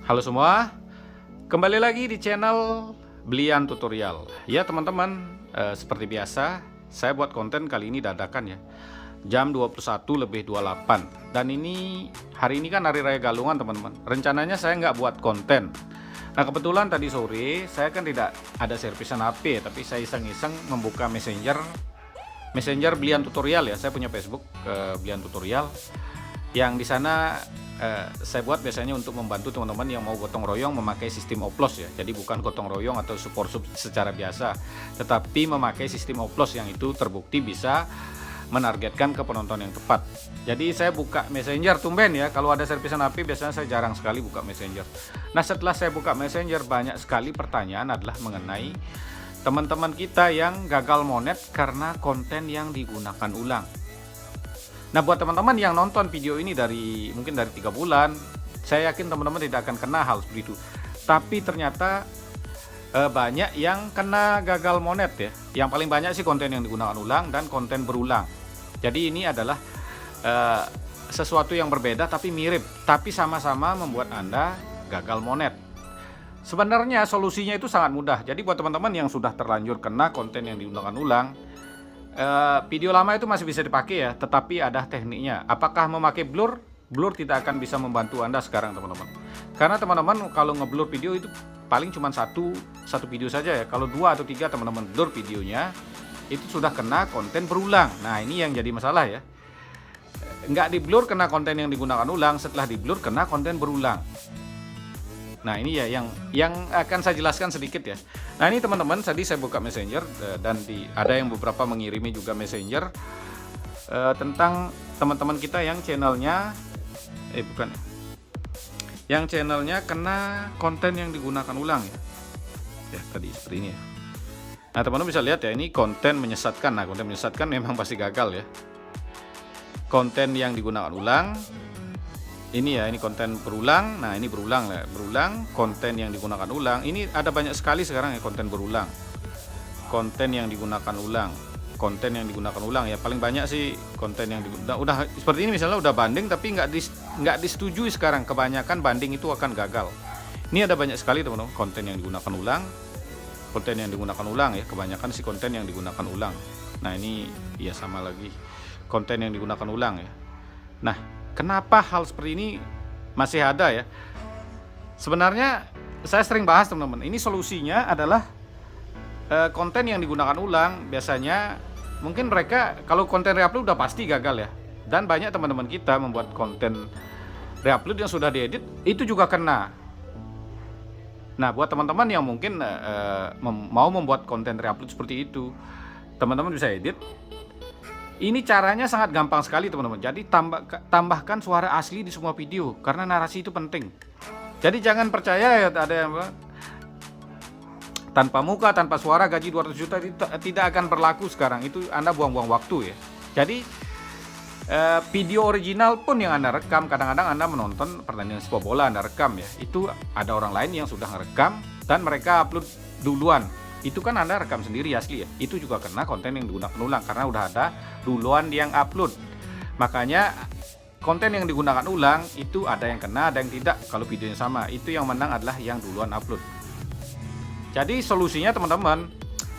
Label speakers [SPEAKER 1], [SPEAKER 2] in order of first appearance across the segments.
[SPEAKER 1] Halo semua, kembali lagi di channel Blian Tutorial. Ya teman-teman, seperti biasa saya buat konten kali ini dadakan ya. Jam 21:28. Dan ini hari ini kan hari raya Galungan teman-teman. Rencananya saya nggak buat konten. Nah kebetulan tadi sore saya kan tidak ada servisan HP, tapi saya iseng-iseng membuka Messenger Blian Tutorial ya. Saya punya Facebook Blian Tutorial yang di sana saya buat biasanya untuk membantu teman-teman yang mau gotong royong memakai sistem oplos ya. Jadi bukan gotong royong atau support sub secara biasa, tetapi memakai sistem oplos yang itu terbukti bisa menargetkan ke penonton yang tepat. Jadi saya buka Messenger tumben ya. Kalau ada servisan HP biasanya saya jarang sekali buka Messenger. Nah setelah saya buka Messenger, banyak sekali pertanyaan adalah mengenai teman-teman kita yang gagal monet karena konten yang digunakan ulang. Nah buat teman-teman yang nonton video ini mungkin dari 3 bulan, saya yakin teman-teman tidak akan kena hal seperti itu. Tapi ternyata banyak yang kena gagal monet ya. Yang paling banyak sih konten yang digunakan ulang dan konten berulang. Jadi ini adalah sesuatu yang berbeda tapi mirip, tapi sama-sama membuat Anda gagal monet. Sebenarnya solusinya itu sangat mudah. Jadi buat teman-teman yang sudah terlanjur kena konten yang digunakan ulang, video lama itu masih bisa dipakai ya, tetapi ada tekniknya. Apakah memakai blur? Blur tidak akan bisa membantu Anda sekarang teman-teman. Karena teman-teman kalau ngeblur video itu paling cuma satu video saja ya. Kalau 2 atau 3 teman-teman blur videonya, itu sudah kena konten berulang. Nah ini yang jadi masalah ya. Nggak di blur kena konten yang digunakan ulang, setelah di blur kena konten berulang. Nah ini ya yang akan saya jelaskan sedikit ya. Nah ini teman-teman, tadi saya buka Messenger dan ada yang beberapa mengirimi juga Messenger tentang teman-teman kita yang channelnya yang channelnya kena konten yang digunakan ulang ya. Ya tadi seperti ini ya. Nah teman-teman bisa lihat ya, ini konten menyesatkan. Nah konten menyesatkan memang pasti gagal ya. Konten yang digunakan ulang. Ini ya, ini konten berulang. Nah ini berulang konten yang digunakan ulang. Ini ada banyak sekali sekarang ya konten berulang, konten yang digunakan ulang, konten yang digunakan ulang ya. Paling banyak sih konten yang udah seperti ini, misalnya udah banding tapi nggak disetujui sekarang. Kebanyakan banding itu akan gagal. Ini ada banyak sekali teman-teman konten yang digunakan ulang, konten yang digunakan ulang ya. Kebanyakan sih konten yang digunakan ulang. Nah ini ya sama lagi konten yang digunakan ulang ya. Nah kenapa hal seperti ini masih ada ya? Sebenarnya saya sering bahas teman-teman. Ini solusinya adalah konten yang digunakan ulang. Biasanya mungkin mereka kalau konten reupload udah pasti gagal ya. Dan banyak teman-teman kita membuat konten reupload yang sudah diedit itu juga kena. Nah buat teman-teman yang mungkin mau membuat konten reupload seperti itu, teman-teman bisa edit. Ini caranya sangat gampang sekali teman-teman. Jadi tambahkan suara asli di semua video karena narasi itu penting. Jadi jangan percaya ya ada yang tanpa muka, tanpa suara gaji 200 juta itu tidak akan berlaku sekarang. Itu Anda buang-buang waktu ya. Jadi video original pun yang Anda rekam, kadang-kadang Anda menonton pertandingan sepak bola Anda rekam ya. Itu ada orang lain yang sudah merekam dan mereka upload duluan. Itu kan Anda rekam sendiri asli ya. Itu juga kena konten yang digunakan ulang karena udah ada duluan yang upload. Makanya konten yang digunakan ulang itu ada yang kena, ada yang tidak. Kalau videonya sama, itu yang menang adalah yang duluan upload. Jadi solusinya teman-teman,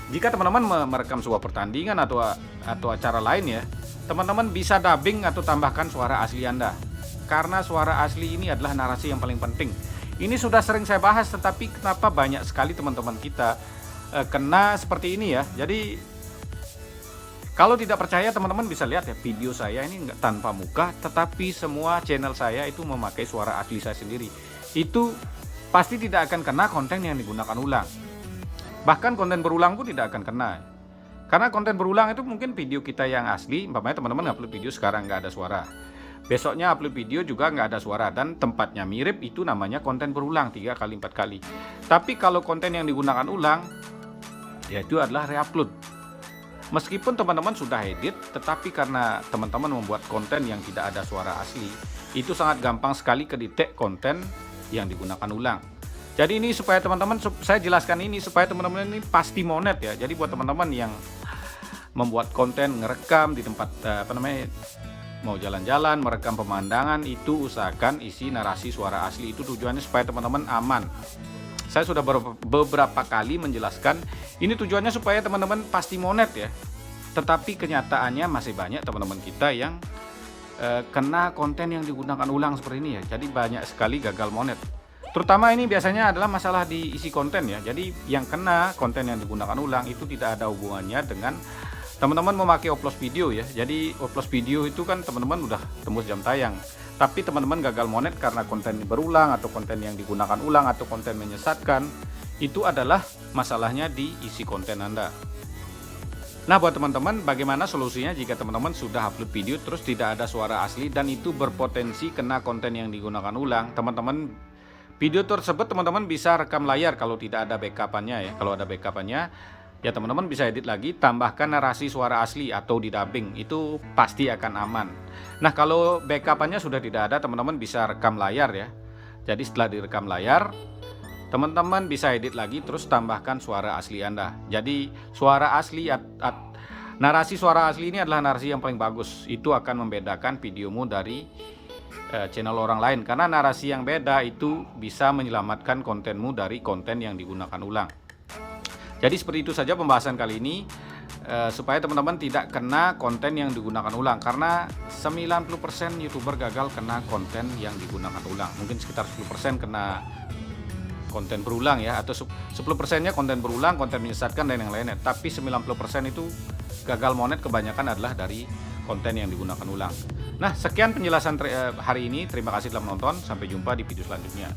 [SPEAKER 1] jika teman-teman merekam sebuah pertandingan atau acara lain ya, teman-teman bisa dubbing atau tambahkan suara asli Anda. Karena suara asli ini adalah narasi yang paling penting. Ini sudah sering saya bahas, tetapi kenapa banyak sekali teman-teman kita kena seperti ini ya. Jadi kalau tidak percaya teman-teman bisa lihat ya, video saya ini nggak tanpa muka, tetapi semua channel saya itu memakai suara asli saya sendiri. Itu pasti tidak akan kena konten yang digunakan ulang. Bahkan konten berulang pun tidak akan kena. Karena konten berulang itu mungkin video kita yang asli, umpamanya teman-teman upload video sekarang nggak ada suara, besoknya upload video juga nggak ada suara dan tempatnya mirip, itu namanya konten berulang 3 kali 4 kali. Tapi kalau konten yang digunakan ulang, yaitu adalah reupload. Meskipun teman-teman sudah edit, tetapi karena teman-teman membuat konten yang tidak ada suara asli, itu sangat gampang sekali kedetek konten yang digunakan ulang. Jadi ini supaya teman-teman, saya jelaskan ini supaya teman-teman ini pasti monet ya. Jadi buat teman-teman yang membuat konten ngerekam di tempat mau jalan-jalan, merekam pemandangan, itu usahakan isi narasi suara asli. Itu tujuannya supaya teman-teman aman. Saya sudah beberapa kali menjelaskan, ini tujuannya supaya teman-teman pasti monet ya. Tetapi kenyataannya masih banyak teman-teman kita yang kena konten yang digunakan ulang seperti ini ya. Jadi banyak sekali gagal monet. Terutama ini biasanya adalah masalah di isi konten ya. Jadi yang kena konten yang digunakan ulang itu tidak ada hubungannya dengan teman-teman memakai upload video ya. Jadi upload video itu kan teman-teman udah tembus jam tayang. Tapi teman-teman gagal monet karena konten berulang atau konten yang digunakan ulang atau konten menyesatkan, itu adalah masalahnya di isi konten Anda. Nah, buat teman-teman, bagaimana solusinya jika teman-teman sudah upload video terus tidak ada suara asli dan itu berpotensi kena konten yang digunakan ulang? Teman-teman, video tersebut teman-teman bisa rekam layar kalau tidak ada backup-annya ya. Kalau ada backup-annya, ya teman-teman bisa edit lagi, tambahkan narasi suara asli atau di dubbing, itu pasti akan aman. Nah, kalau backup-annya sudah tidak ada, teman-teman bisa rekam layar ya. Jadi setelah direkam layar, teman-teman bisa edit lagi terus tambahkan suara asli Anda. Jadi suara asli narasi suara asli ini adalah narasi yang paling bagus. Itu akan membedakan videomu dari channel orang lain, karena narasi yang beda itu bisa menyelamatkan kontenmu dari konten yang digunakan ulang. Jadi seperti itu saja pembahasan kali ini, supaya teman-teman tidak kena konten yang digunakan ulang, karena 90% YouTuber gagal kena konten yang digunakan ulang. Mungkin sekitar 10% kena konten berulang ya, atau 10%-nya konten berulang, konten menyesatkan dan yang lainnya. Tapi 90% itu gagal monet kebanyakan adalah dari konten yang digunakan ulang. Nah, sekian penjelasan hari ini. Terima kasih telah menonton. Sampai jumpa di video selanjutnya.